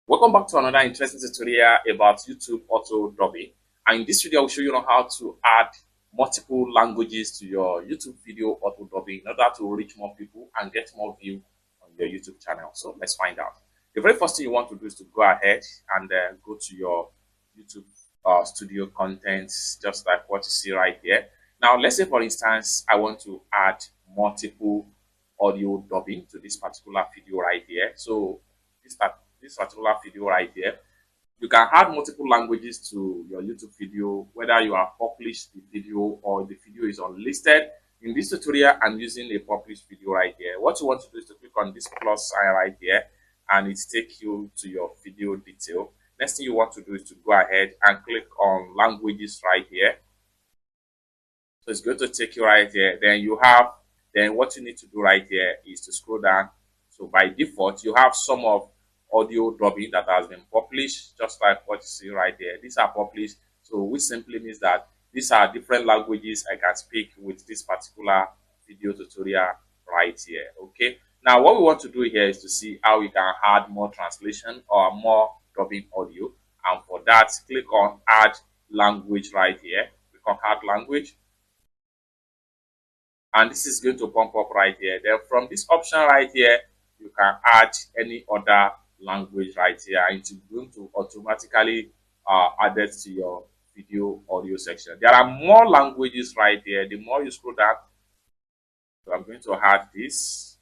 Welcome back to another interesting tutorial about YouTube auto dubbing. And in this video, I will show you how to add multiple languages to your YouTube video auto dubbing in order to reach more people and get more view on your YouTube channel. So let's find out. The very first thing you want to do is to go ahead and go to your YouTube studio contents, just like what you see right here. Now, let's say for instance, I want to add multiple audio dubbing to this particular video right here. So this particular video right here, you can add multiple languages to your YouTube video, whether you have published the video or the video is unlisted. In this tutorial, I'm using a published video right here. What you want to do is to click on this plus sign right here, and it takes you to your video detail. Next thing you want to do is to go ahead and click on languages right here. So it's going to take you right here. Then what you need to do right here is to scroll down. So by default, you have some of audio dubbing that has been published, just like what you see right here. These are published, so which simply means that these are different languages I can speak with this particular video tutorial right here. Okay, now what we want to do here is to see how we can add more translation or more dubbing audio, and for that, click on add language right here. Click on add language, and this is going to pump up right here. Then from this option right here, you can add any other language right here, and it's going to automatically add it to your video audio section. There are more languages right here. The more you scroll down, so I'm going to add this.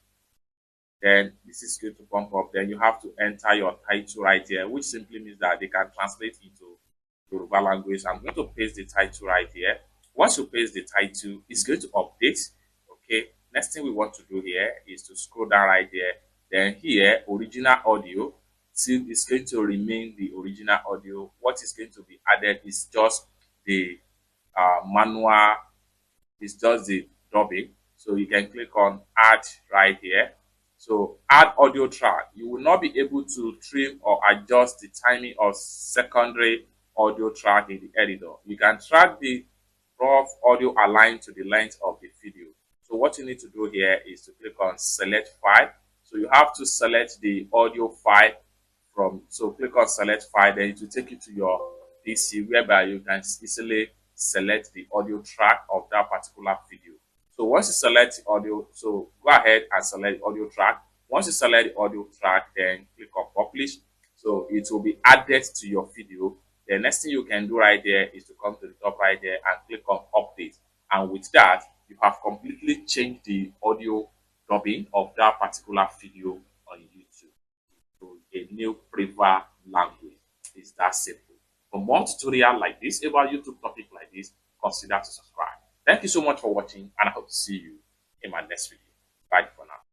Then this is going to pump up. Then you have to enter your title right here, which simply means that they can translate into Yoruba language. I'm going to paste the title right here. Once you paste the title, it's going to update. Okay. Next thing we want to do here is to scroll down right here. Then here, original audio, still is going to remain the original audio. What is going to be added is just the manual, it's just the dubbing. So you can click on add right here. So add audio track. You will not be able to trim or adjust the timing of secondary audio track in the editor. You can track the raw audio aligned to the length of the video. So what you need to do here is to click on select file. So you have to select the audio file so click on select file, then it will take you to your PC whereby you can easily select the audio track of that particular video. So once you select the audio, so go ahead and select the audio track. Once you select the audio track, then click on publish. So it will be added to your video. The next thing you can do right there is to come to the top right there and click on update. And with that, you have completely changed the audio dubbing of that particular video on YouTube to a new preferred language. It's that simple. For more tutorial like this about YouTube topic like this, consider to subscribe. Thank you so much for watching, and I hope to see you in my next video.